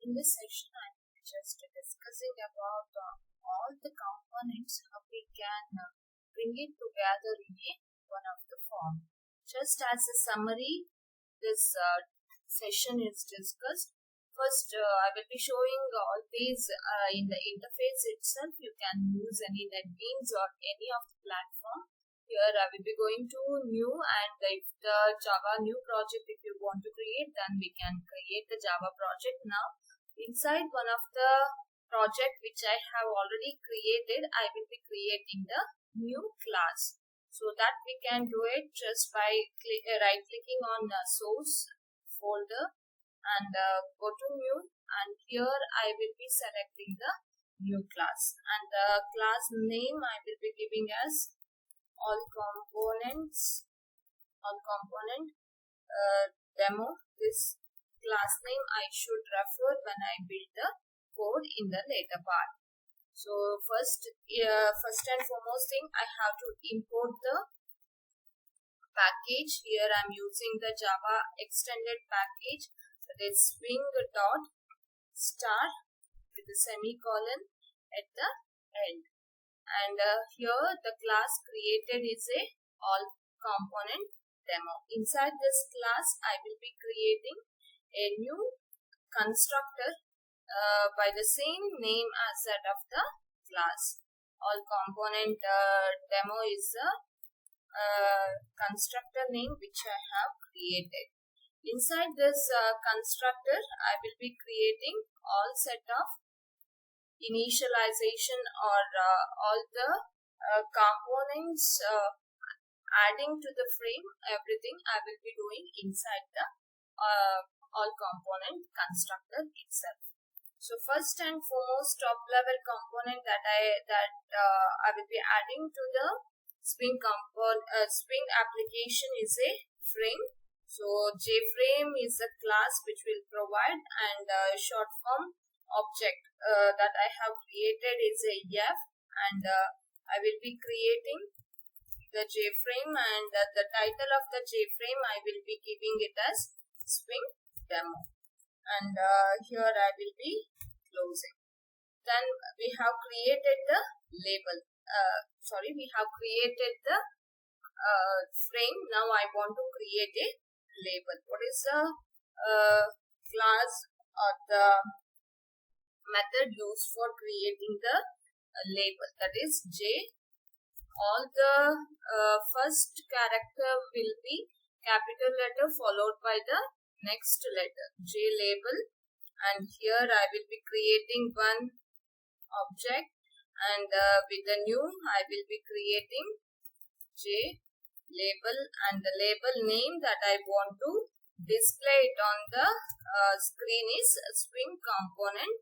In this session, I'm just discussing about all the components how we can bring it together in one of the form. Just as a summary, this session is discussed. First, I will be showing all these in the interface itself. You can use any NetBeans or any of the platform. Here I will be going to new, and if the Java new project if you want to create, then we can create the Java project now. Inside one of the project which I have already created, I will be creating the new class. So that we can do it just by right clicking on the source folder and go to new, and here I will be selecting the new class, and the class name I will be giving as all component demo. This class name I should refer when I build the code in the later part. So first and foremost thing, I have to import the package. Here I am using the Java extended package, that is swing.star with the semicolon at the end. And here the class created is a all component demo. Inside this class I will be creating a new constructor by the same name as that of the class. All component demo is a constructor name which I have created. Inside this constructor I will be creating all set of initialization or all the components adding to the frame. Everything I will be doing inside the all component constructor itself. So first and foremost top level component that I will be adding to the Swing application is a frame. So JFrame is a class which will provide, and short form object that I have created is a F, and I will be creating the JFrame, and the title of the JFrame I will be giving it as Swing Demo, and here I will be closing. Then we have created the label. We have created the frame. Now I want to create a label. What is the class or the method used for creating the label? That is J. All the first character will be capital letter followed by the next letter, J label, and here I will be creating one object, and with the new I will be creating J label, and the label name that I want to display it on the screen is Swing component,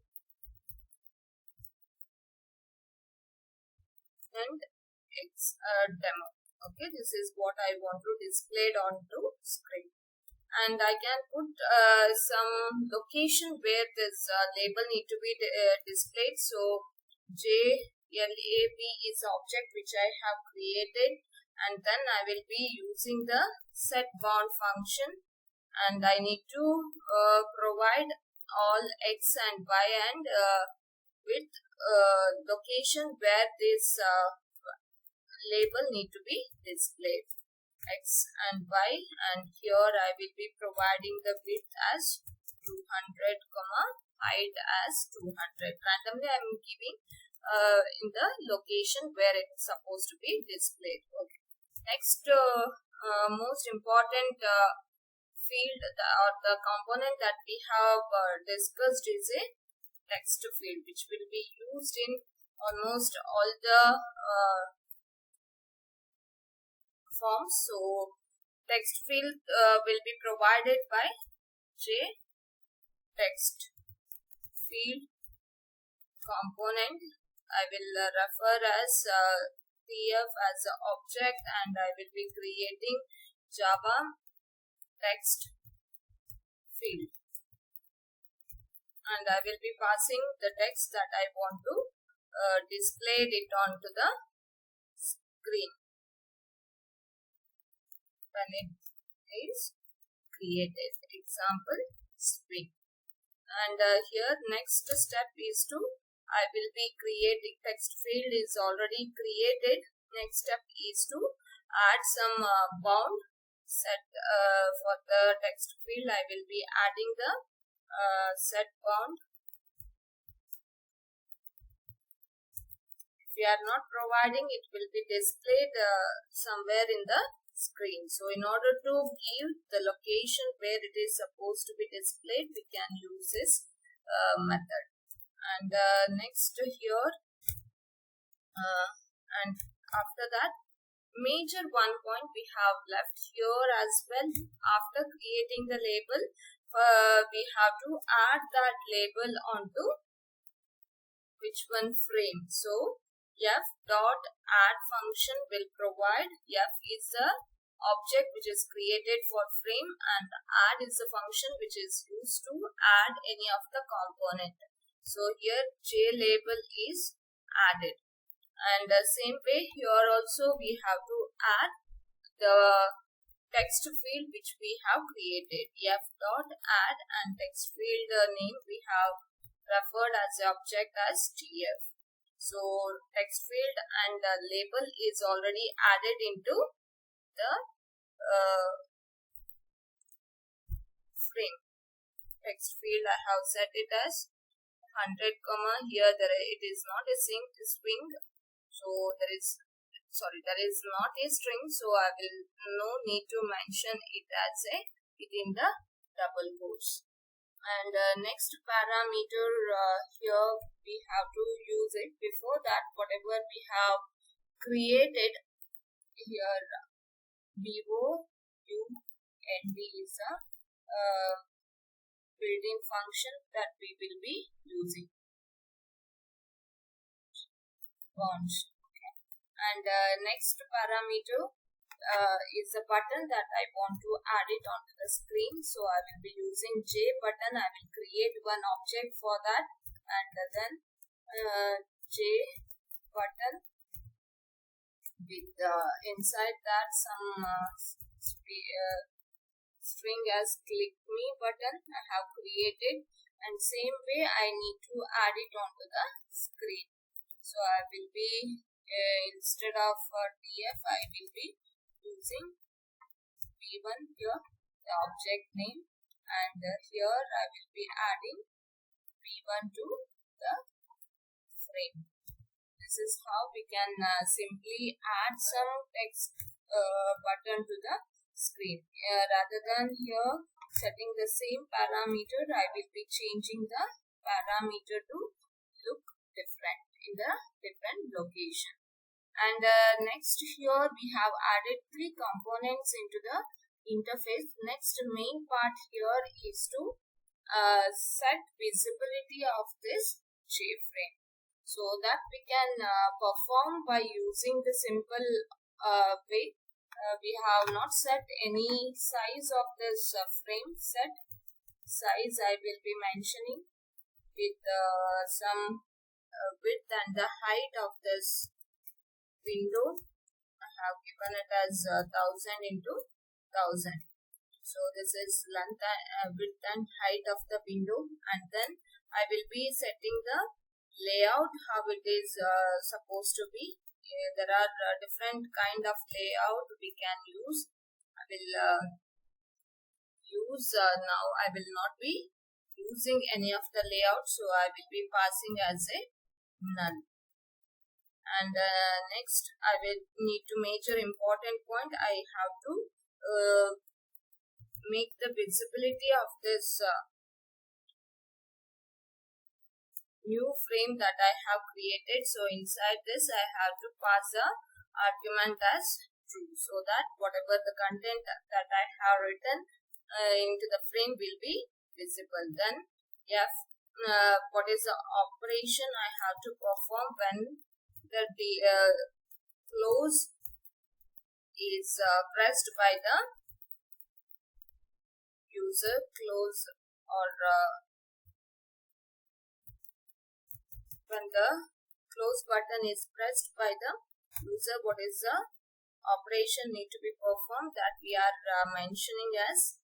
and it's a demo. Okay, this is what I want to display it onto screen, and I can put some location where this label need to be displayed. So JLAB is object which I have created, and then I will be using the set bound function, and I need to provide all X and Y and with location where this label need to be displayed, X and Y, and here I will be providing the width as 200, height as 200. Randomly I am giving in the location where it's supposed to be displayed. Okay. Next most important field or the component that we have discussed is a text field, which will be used in almost all the forms. So text field will be provided by J text field component. I will refer as TF as an object, and I will be creating Java text field, and I will be passing the text that I want to display it onto the screen when it is created. Example swing, And here next step is to I will be creating text field is already created. Next step is to add some bound set for the text field. I will be adding the set bound. If we are not providing, it will be displayed somewhere in the screen. So in order to give the location where it is supposed to be displayed, we can use this method. And next here, and after that, major one point we have left here as well. After creating the label, we have to add that label onto which one frame. So f.add function will provide, f is the object which is created for frame and add is the function which is used to add any of the component. So here J label is added, and the same way here also we have to add the text field which we have created, f.add, and text field name we have referred as the object as TF. So text field and the label is already added into the frame. Text field I have set it as 100, here it is not a string, so there is not a string, so I will no need to mention it as a within the double quotes. And next parameter here we have to use it. Before that, whatever we have created here, BOUND is a built-in function that we will be using. Bonds. Okay. And next parameter is a button that I want to add it onto the screen. So I will be using J button. I will create one object for that, and then J button with inside that some string as click me button I have created, and same way I need to add it onto the screen. So I will be instead of TF I will be using V1 here, the object name, and here I will be adding V1 to the frame. This is how we can simply add some text button to the screen. Rather than here setting the same parameter, I will be changing the parameter to look different in the different location. And next here we have added 3 components into the interface. Next main part here is to set visibility of this JFrame, so that we can perform by using the simple way. We have not set any size of this frame. Set size I will be mentioning with some width and the height of this window. I have given it as 1000 into 1000. So this is length, width and height of the window, and then I will be setting the layout how it is supposed to be. There are different kind of layout we can use. I will use now. I will not be using any of the layout, so I will be passing as a none. And next I will need to major important point. I have to make the visibility of this new frame that I have created. So inside this I have to pass a argument as true, so that whatever the content that I have written into the frame will be visible. Then what is the operation I have to perform when the close is pressed by the user. Close, or when the close button is pressed by the user, what is the operation need to be performed, that we are mentioning as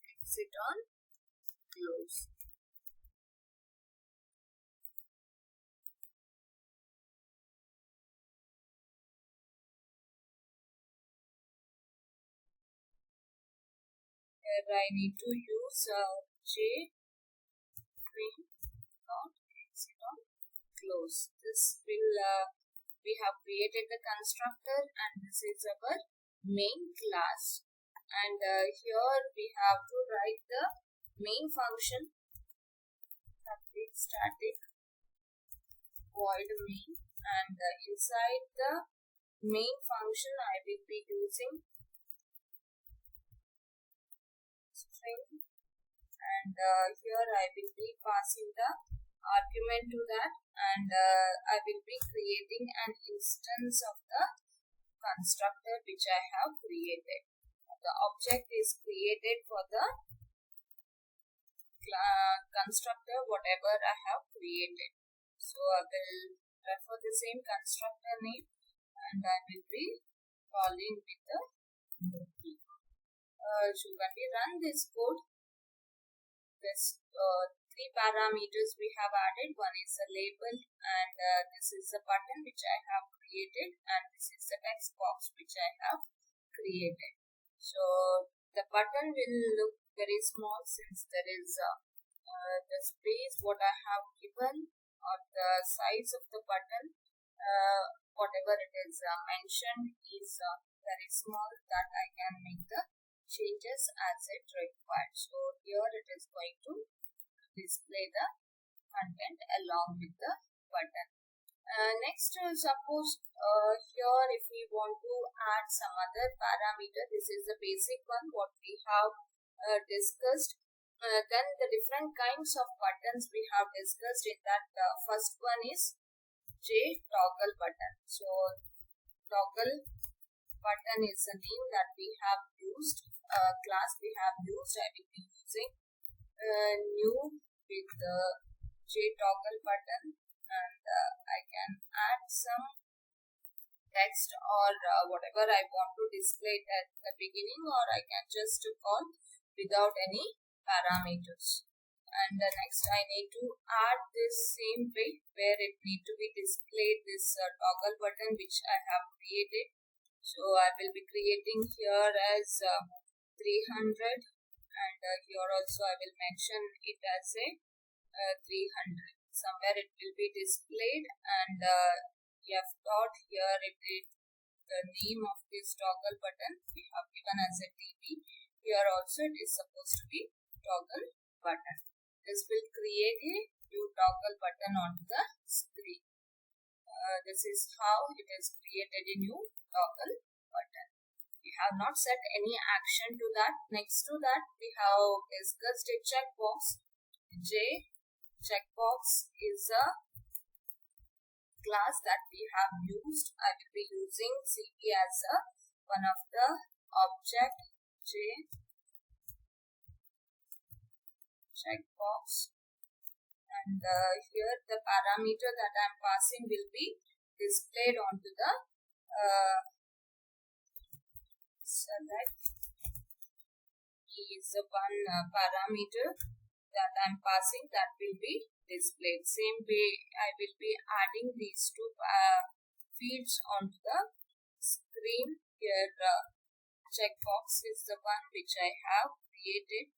exit on close. where I need to use JFrame dot exit on close. This will we have created the constructor, and this is our main class. And here we have to write the main function, public static void main, and inside the main function I will be using string, and here I will be passing the argument to that, and I will be creating an instance of the constructor which I have created. The object is created for the constructor whatever I have created. So I will refer the same constructor name, and I will be calling with the key. So when we run this code, this three parameters we have added. One is a label, and this is a button which I have created, and this is the text box which I have created. So the button will look very small since there is the space what I have given or the size of the button, whatever it is mentioned is very small, that I can make the changes as it required. So here it is going to display the content along with the button. Next, suppose here if we want to add some other parameter, this is the basic one what we have discussed. Then the different kinds of buttons we have discussed in that. First one is toggle button. So toggle button is the name that we have used, class we have used. I will be using new with the toggle button, and I can add some text or whatever I want to display at the beginning, or I can just call without any parameters. And next I need to add this same way where it need to be displayed, this toggle button which I have created. So I will be creating here as 300, and here also I will mention it as a 300. Somewhere it will be displayed, and F dot here it is the name of this toggle button we have given as a TB. Here also it is supposed to be toggle button. This will create a new toggle button on the screen. This is how it is created a new toggle button. We have not set any action to that. Next to that we have discussed a checkbox. Checkbox is a class that we have used. I will be using CP as one of the object checkbox, and here the parameter that I am passing will be displayed onto the select is one parameter that I am passing that will be displayed. Same way I will be adding these two fields onto the screen. Here checkbox is the one which I have created.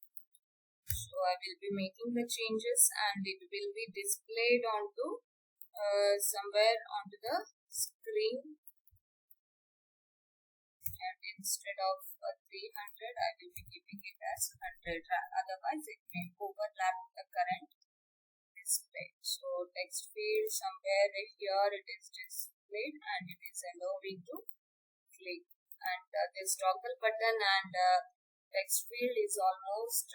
So I will be making the changes, and it will be displayed onto somewhere onto the screen, and instead of 300 I will be keeping it as 100, otherwise it may overlap the current display. So text field somewhere here it is displayed, and it is allowing to click, and this toggle button and text field is almost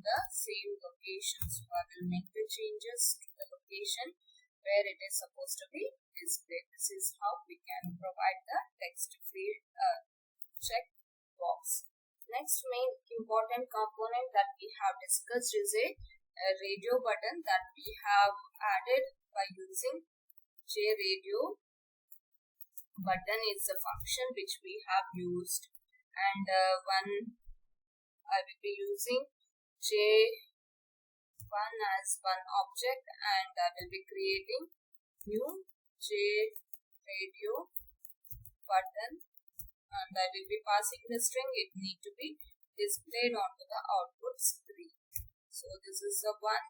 the same location. So I will make the changes to the location where it is supposed to be displayed. This is how we can provide the text field checkbox. Next main important component that we have discussed is a radio button that we have added by using JRadio. Button is the function which we have used, and one I will be using J1 as one object, and I will be creating new JRadio button, and I will be passing the string. It need to be displayed onto the output screen. So this is the one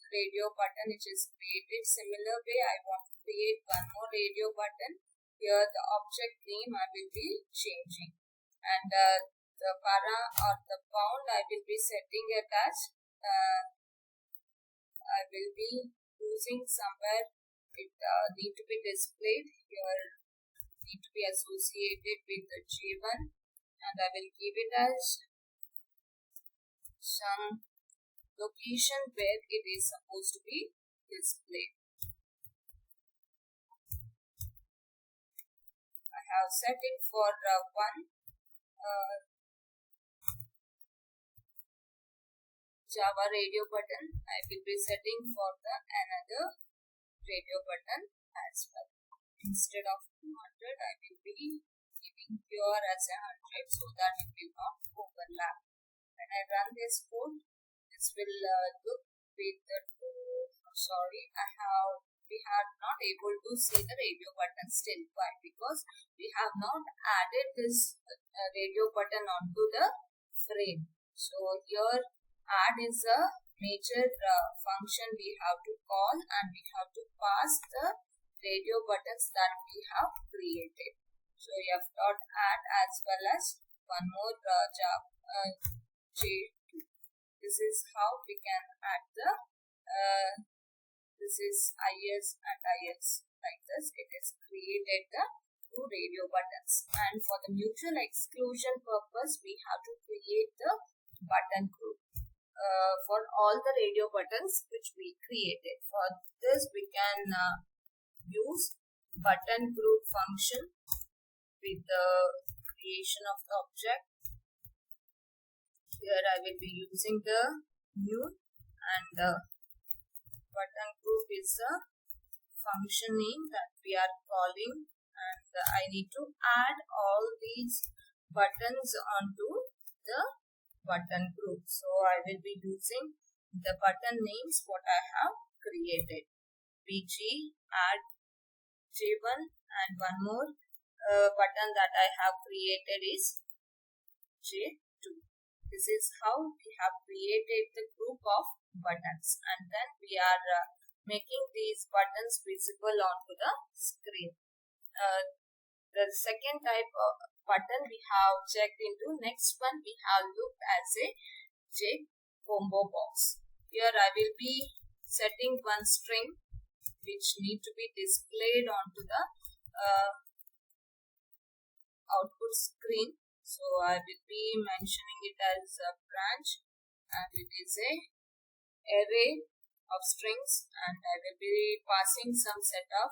radio button which is created. Similar way, I want to create one more radio button. Here the object name I will be changing, and the para or the bound I will be setting it as I will be using somewhere it need to be displayed here, need to be associated with the J1, and I will give it as some location where it is supposed to be displayed. I have set it for one Java radio button. I will be setting for the another radio button as well. Instead of 200, I will be giving here as 100 so that it will not overlap. When I run this code, this will look with the we are not able to see the radio button still. Why? Because we have not added this radio button onto the frame. So here add is a major function we have to call, and we have to pass the radio buttons that we have created. So f.add as well as one more J2. This is how we can add the this is IS and IS like this. It is created the two radio buttons, and for the mutual exclusion purpose we have to create the button group for all the radio buttons which we created. For this we can use button group function with the creation of the object. Here I will be using the new, and the button group is a function name that we are calling, and I need to add all these buttons onto the button group. So I will be using the button names what I have created. BG, add J1, and one more button that I have created is J2. This is how we have created the group of buttons, and then we are making these buttons visible onto the screen. The second type of button we have checked into. Next one we have looked as a J combo box. Here I will be setting one string which need to be displayed onto the output screen. So I will be mentioning it as a branch, and it is a array of strings, and I will be passing some set of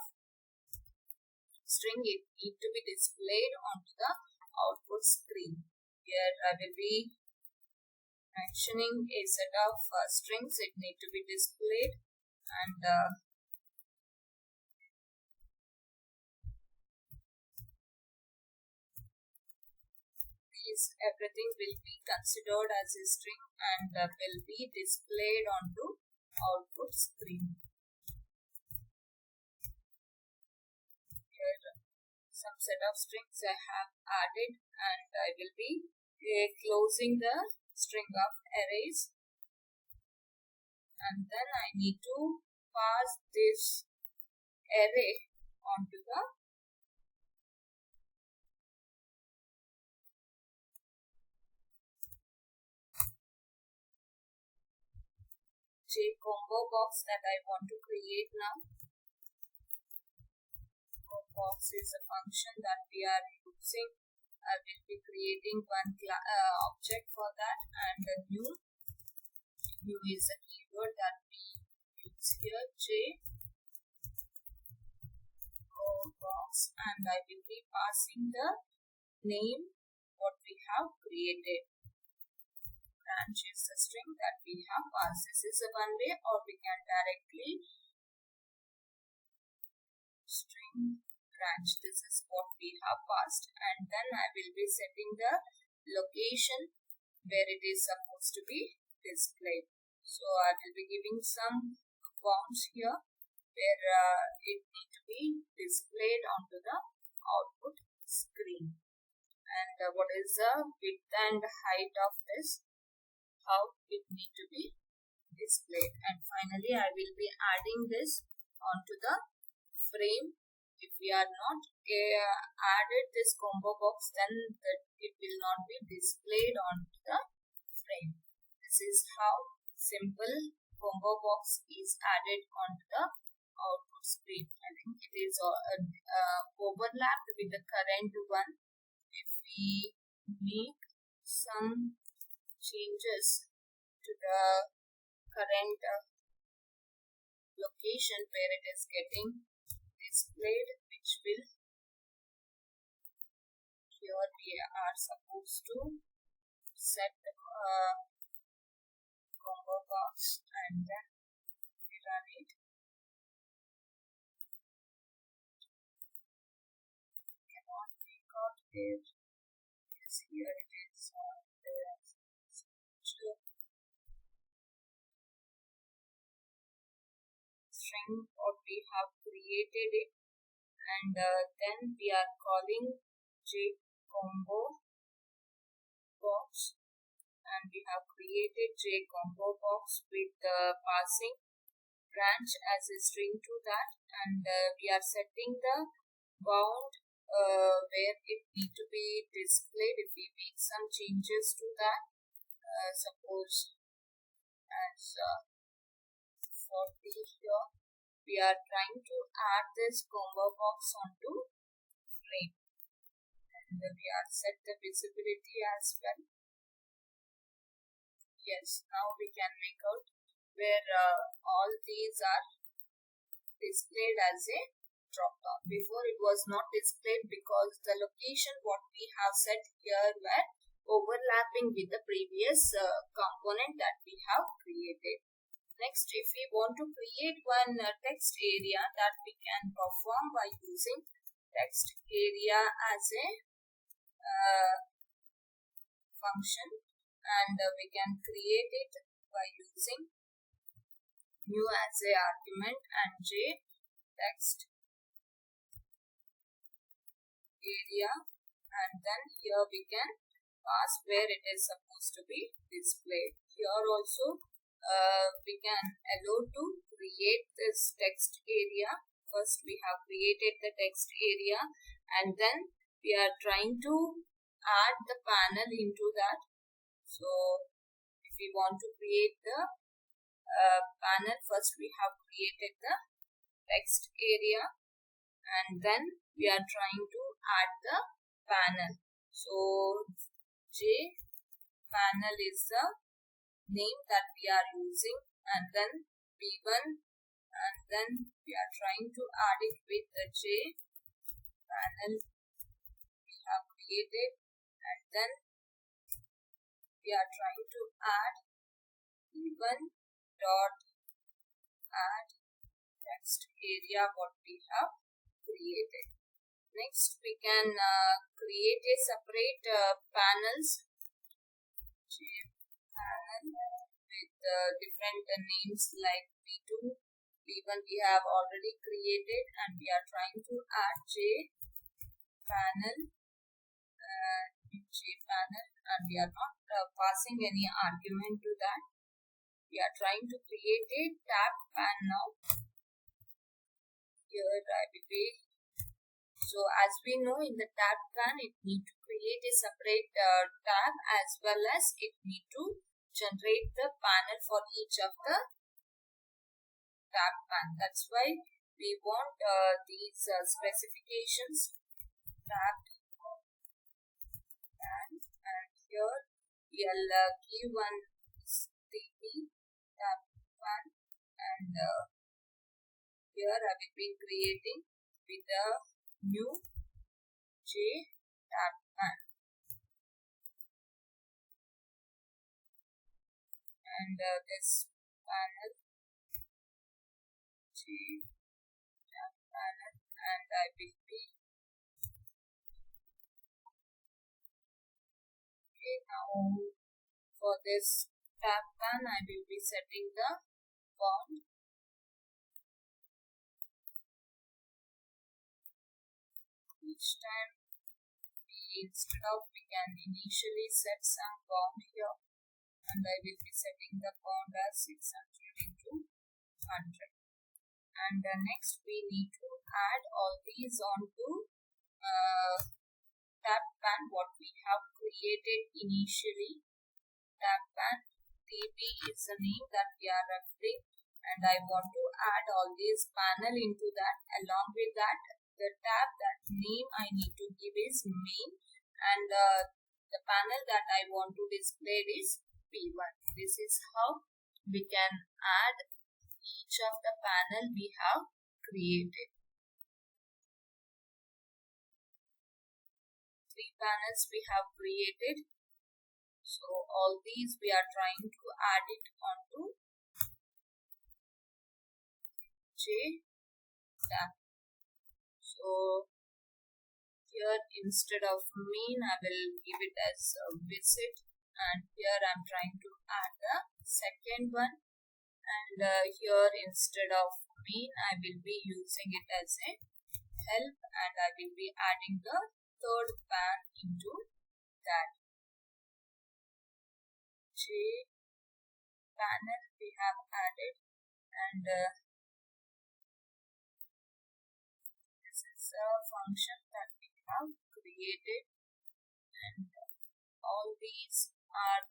string. It need to be displayed onto the output screen. Here I will be mentioning a set of strings. It need to be displayed, and everything will be considered as a string and will be displayed onto output screen. Here some set of strings I have added, and I will be closing the string of arrays, and then I need to pass this array onto the J combo box that I want to create now. Combo box is a function that we are using. I will be creating one object for that, and a new is a keyword that we use here, J combo box, and I will be passing the name what we have created. Branch is the string that we have passed. This is a one way, or we can directly string branch. This is what we have passed, and then I will be setting the location where it is supposed to be displayed. So I will be giving some bounds here where it need to be displayed onto the output screen. and what is the width and height of this, how it need to be displayed. And finally I will be adding this onto the frame. If we are not added this combo box, then it will not be displayed onto the frame. This is how simple combo box is added onto the output screen. I think it is overlapped with the current one. If we make some changes to the current location where it is getting displayed, which will, here we are supposed to set the combo box and then run it. Cannot make out there. Yes, here it is. String what we have created it, and then we are calling JCombo box, and we have created JCombo box with passing branch as a string to that, and we are setting the bound where it need to be displayed. If we make some changes to that, suppose as 40 here, we are trying to add this combo box onto frame, and we are set the visibility as well. Yes, now we can make out where all these are displayed as a drop down. Before it was not displayed because the location what we have set here were overlapping with the previous component that we have created. Next, if we want to create one text area, that we can perform by using text area as a function, and we can create it by using new as a argument and j text area, and then here we can pass where it is supposed to be displayed. Here also we can allow to create this text area. First we have created the text area, and then we are trying to add the panel into that. So if we want to create the panel, first we have created the text area, and then we are trying to add the panel. So J panel is the name that we are using, and then B1, and then we are trying to add it with the J panel we have created, and then we are trying to add B1 dot add text area what we have created. Next we can create a separate panels, J panel with different names like B2, B1 we have already created, and we are trying to add J panel and we are not passing any argument to that. We are trying to create a tab pan now. Here I will be. So as we know, in the tab pan it need to create a separate tab, as well as it need to generate the panel for each of the tab pan. That's why we want these specifications tab pan, and here we'll give one TP tab pan, and here I will be creating with the new J tab pan, and this panel J tab panel, and I will be okay. Now for this tab pan I will be setting the font. Each time we instead of we can initially set some bound here, and I will be setting the bound as 600 into 100. And next we need to add all these onto tab pan what we have created initially. Tab pan TB is the name that we are referring, and I want to add all these panel into that. Along with that, the tab that name I need to give is main, and the panel that I want to display is P1. This is how we can add each of the panel we have created. 3 panels we have created. So all these we are trying to add it onto J tab. So here instead of main I will give it as a visit, and here I am trying to add the second one, and here instead of main I will be using it as a help, and I will be adding the third pan into that. J panel we have added, and this is a function that we have created, and all these are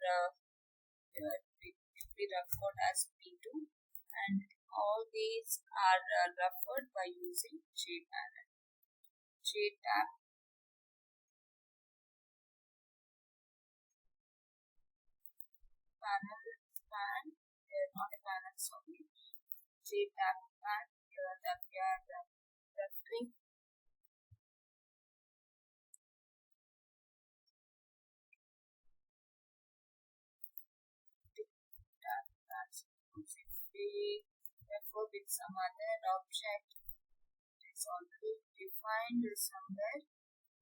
be referred as P2, and all these are referred by using J panel. J tab panel pan, not a panel, sorry, J tab pan here that we are referring. If we refer with some other object, it's already defined somewhere,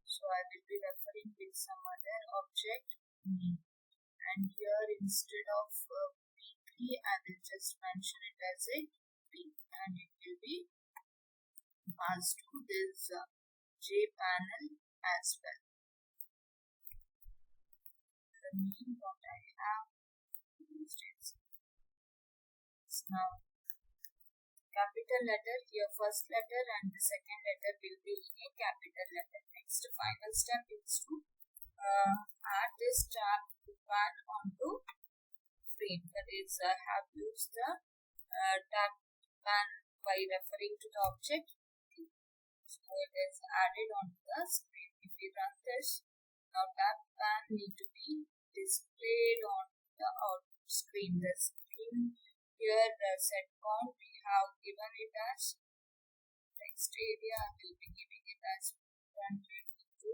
so I will be referring with some other object, and here instead of P3 I will just mention it as a P, and it will be passed to this J panel as well. The name what I have used is now capital letter here, first letter and the second letter will be in a capital letter. Next final step is to add this tab pan onto frame, that is I have used the tab pan by referring to the object, so it is added onto the screen. If we run this, now tab pan need to be displayed on the output screen. The screen here, the set count we have given it as text area, I will be giving it as 100 to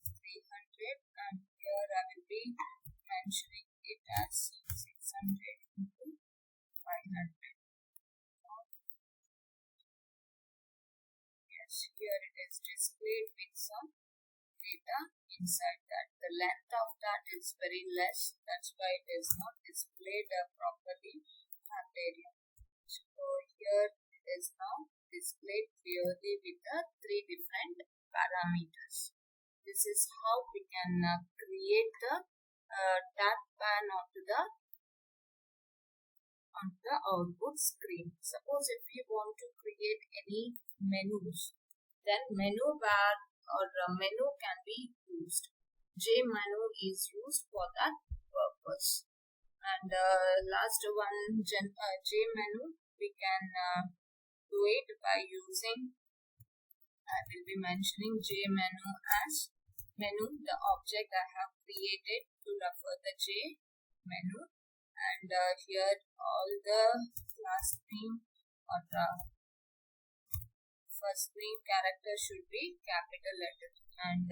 300, and here I will be mentioning it as 600 into 500. Yes, here it is displayed with some data inside that. The length of that is very less, that's why it is not displayed properly. Area. So here it is now displayed clearly with the 3 different parameters. This is how we can create the tab pan onto the output screen. Suppose if we want to create any menus, then menu bar or menu can be used. J menu is used for that purpose. And last one, J menu, we can do it by using, I will be mentioning J menu as menu, the object I have created to refer the J menu, and here all the last name or the first name character should be capital letter, and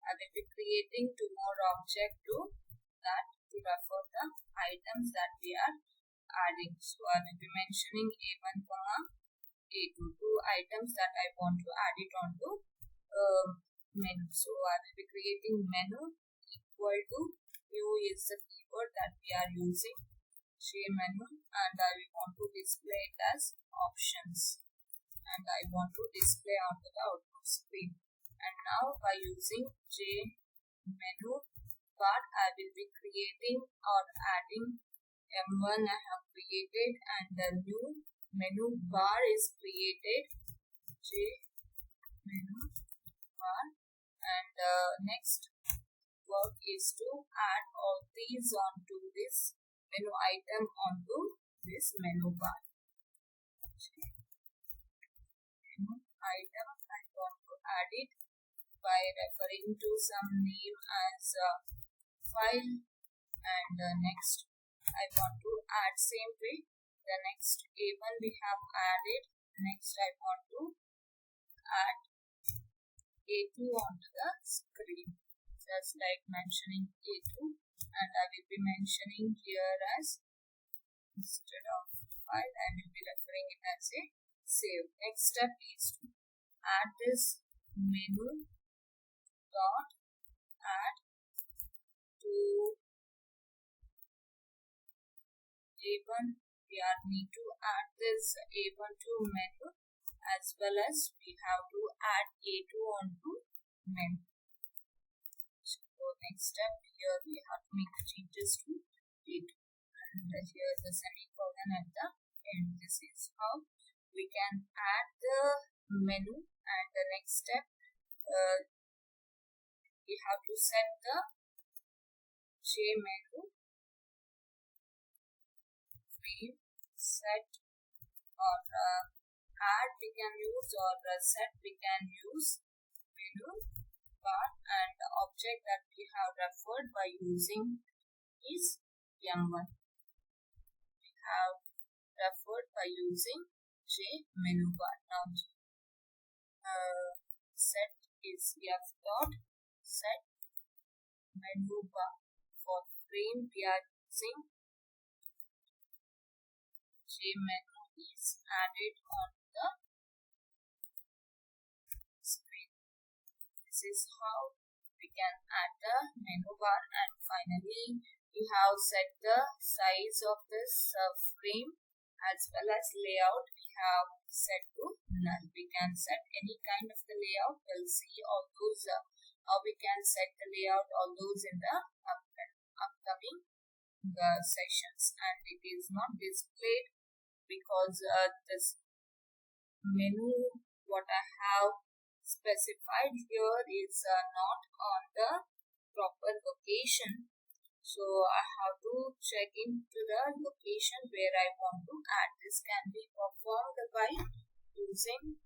I will be creating 2 more objects to that to refer the items that we are adding. So I will be mentioning A1, A2, 2 items that I want to add it onto menu. So I will be creating menu equal to new is the keyword that we are using, J menu, and I will want to display it as options, and I want to display onto the output screen. And now by using J menu bar. I will be creating or adding M1 I have created, and the new menu bar is created, J menu bar, and the next work is to add all these onto this menu item onto this menu bar. Menu item, I want to add it by referring to some name as file, and next I want to add same way. The next A1 we have added. Next I want to add A2 onto the screen, just like mentioning A2, and I will be mentioning here as, instead of file, I will be referring it as a save. Next step is to add this menu dot add to A1. We need to add this A1 to menu, as well as we have to add A2 onto menu. So next step, here we have to make the changes to A2, and here the semicolon at the end. This is how we can add the menu. And the next step, we have to set the J menu frame set, or add we can use, or set we can use menu bar, and the object that we have referred by using is M1. We have referred by using J menu bar. Now set is F dot set menu bar. For frame we are using J menu is added on the screen. This is how we can add the menu bar. And finally, we have set the size of this frame as well as layout. We have set to null. We can set any kind of the layout. We'll see all those how we can set the layout, all those in the upcoming sessions. And it is not displayed because this menu what I have specified here is not on the proper location. So I have to check into the location where I want to add. This can be performed by using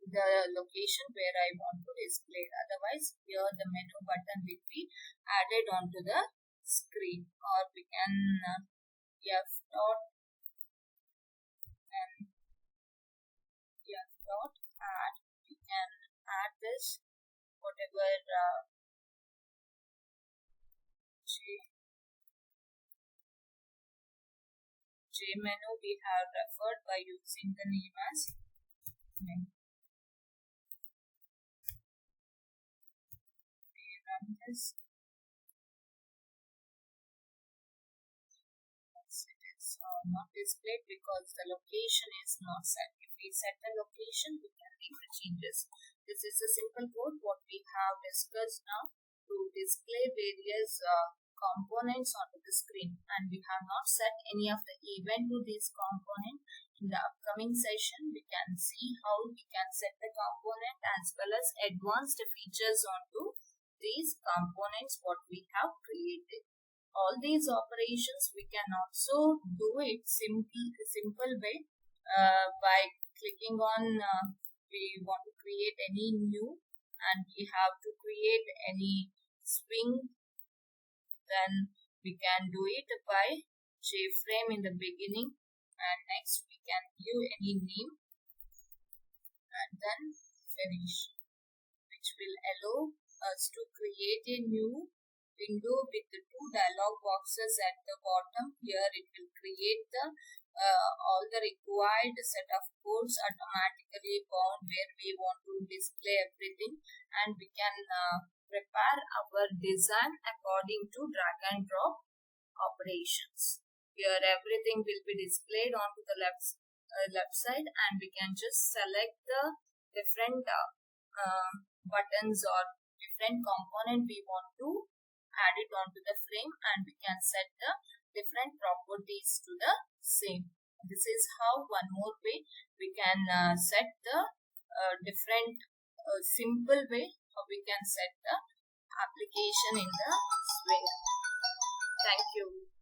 the location where I want to display it. Otherwise, here the menu button will be added onto the screen, or we can F dot and F dot add. We can add this whatever J menu we have referred by using the name as menu. We run this. It is not displayed because the location is not set. If we set the location, we can make the changes. This is a simple code what we have discussed now to display various components onto the screen, and we have not set any of the event to this component. In the upcoming session, we can see how we can set the component as well as advanced features onto these components what we have created. All these operations we can also do it simple way by clicking on we want to create any new, and we have to create any swing. Then we can do it by JFrame in the beginning, and next we can give any name and then finish, which will allow us to create a new window with the two dialog boxes at the bottom. Here it will create the all the required set of codes automatically bound where we want to display everything, and we can prepare our design according to drag and drop operations. Here everything will be displayed onto the left side, and we can just select the different buttons, or different component we want to add it onto the frame, and we can set the different properties to the same. This is how one more way we can set the different simple way how we can set the application in the swing. Thank you.